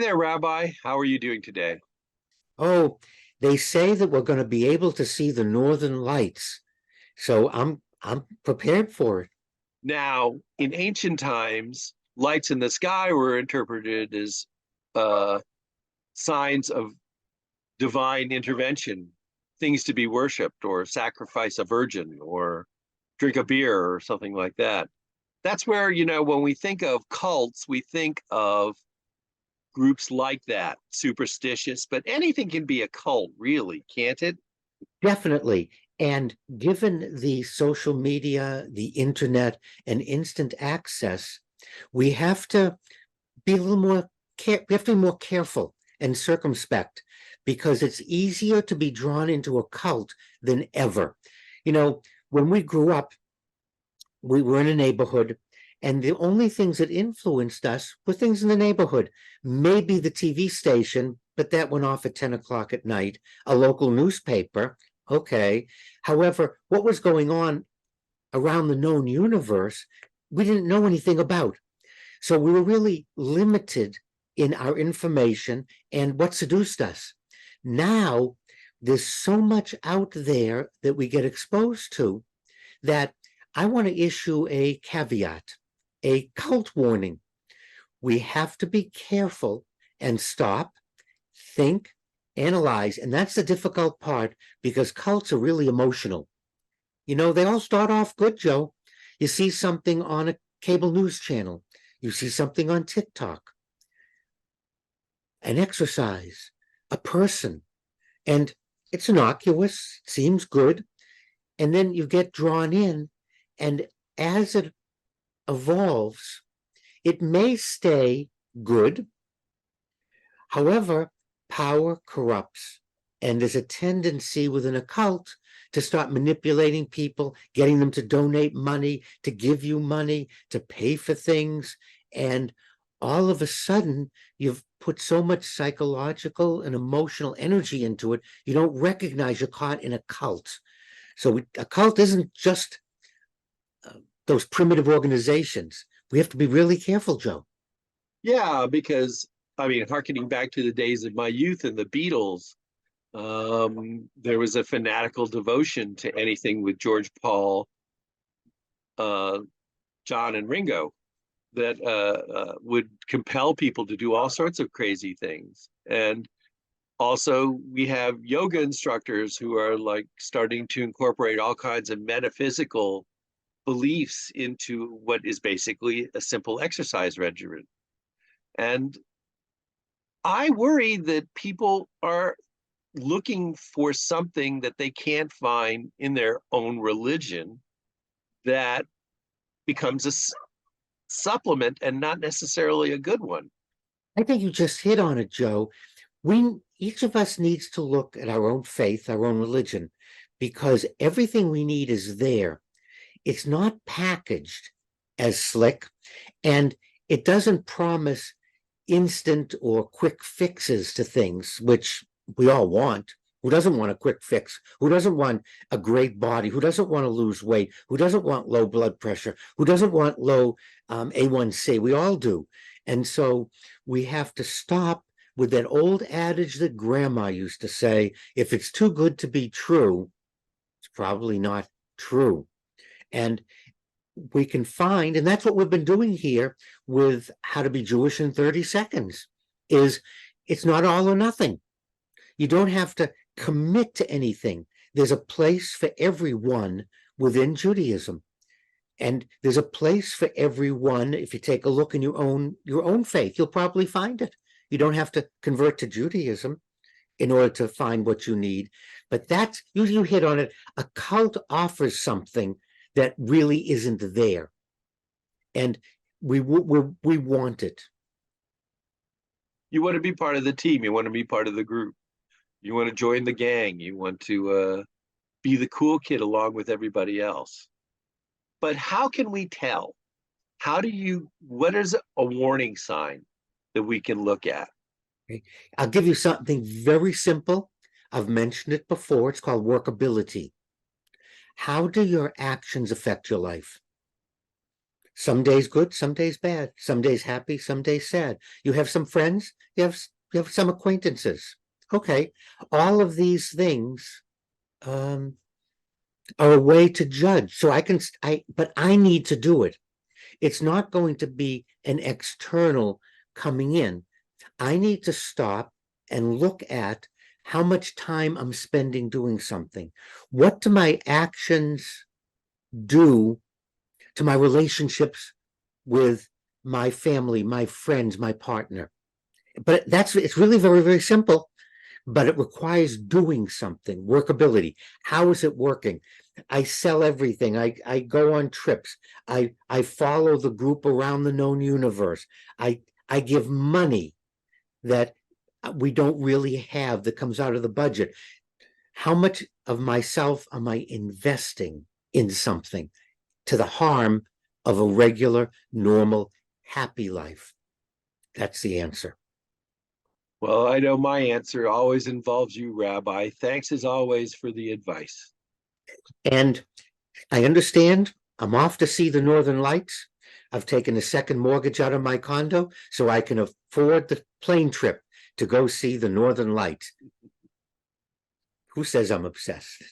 there, Rabbi. How are you doing today? Oh, they say that we're going to be able to see the northern lights. So I'm prepared for it. Now, in ancient times, lights in the sky were interpreted as uh, signs of divine intervention, things to be worshipped, or sacrifice a virgin, or drink a beer, or something like that. That's where, when we think of cults, we think of groups like that, superstitious, but anything can be a cult, really, can't it? Definitely. And given the social media, the internet, and instant access, we have to be a little more we have to be more careful and circumspect because it's easier to be drawn into a cult than ever. You know, when we grew up, we were in a neighborhood, and the only things that influenced us were things in the neighborhood. Maybe the TV station, but that went off at 10 o'clock at night, a local newspaper. Okay. However, what was going on around the known universe, we didn't know anything about. So we were really limited in our information and what seduced us. Now, there's so much out there that we get exposed to that I want to issue a caveat, a cult warning. We have to be careful and stop, think, analyze. And that's the difficult part because cults are really emotional. They all start off good, Joe. You see something on a cable news channel, you see something on TikTok, an exercise, a person, and it's innocuous, it seems good. And then you get drawn in, and as it evolves, it may stay good. However, power corrupts, and there's a tendency within a cult to start manipulating people, getting them to donate money, to give you money, to pay for things. And all of a sudden, you've put so much psychological and emotional energy into it, you don't recognize you're caught in a cult. So a cult isn't just those primitive organizations. We have to be really careful, Joe. Yeah, because harkening back to the days of my youth and the Beatles, there was a fanatical devotion to anything with George, Paul, uh, John, and Ringo that would compel people to do all sorts of crazy things. And also, we have yoga instructors who are like starting to incorporate all kinds of metaphysical beliefs into what is basically a simple exercise regimen. And I worry that people are looking for something that they can't find in their own religion that becomes a supplement and not necessarily a good one. I think you just hit on it, Joe. Each of us needs to look at our own faith, our own religion, because everything we need is there. It's not packaged as slick, and it doesn't promise instant or quick fixes to things, which we all want. Who doesn't want a quick fix? Who doesn't want a great body? Who doesn't want to lose weight? Who doesn't want low blood pressure? Who doesn't want low A1C? We all do. And so we have to stop with that old adage that grandma used to say, if it's too good to be true, it's probably not true. And we can find, and that's what we've been doing here with How to Be Jewish in 30 Seconds, is it's not all or nothing. You don't have to commit to anything. There's a place for everyone within Judaism. And there's a place for everyone. If you take a look in your own faith, you'll probably find it. You don't have to convert to Judaism in order to find what you need. But that's you hit on it. A cult offers something that really isn't there, and we want it. You want to be part of the team, you want to be part of the group, you want to join the gang, you want to be the cool kid along with everybody else. But how can we tell? What is a warning sign that we can look at? Okay? I'll give you something very simple. I've mentioned it before. It's called workability. How do your actions affect your life? Some days good, some days bad, some days happy, some days sad. You have some friends, you have some acquaintances. Okay, all of these things are a way to judge. So but I need to do it. It's not going to be an external coming in. I need to stop and look at how much time I'm spending doing something. What do my actions do to my relationships with my family, my friends, my partner? But it's really very, very simple, but it requires doing something, workability. How is it working? I sell everything. I go on trips. I follow the group around the known universe. I give money that we don't really have that comes out of the budget. How much of myself am I investing in something to the harm of a regular, normal, happy life? That's the answer. Well, I know my answer always involves you, Rabbi. Thanks as always for the advice. And I understand I'm off to see the Northern Lights. I've taken a second mortgage out of my condo so I can afford the plane trip to go see the Northern Lights. Who says I'm obsessed?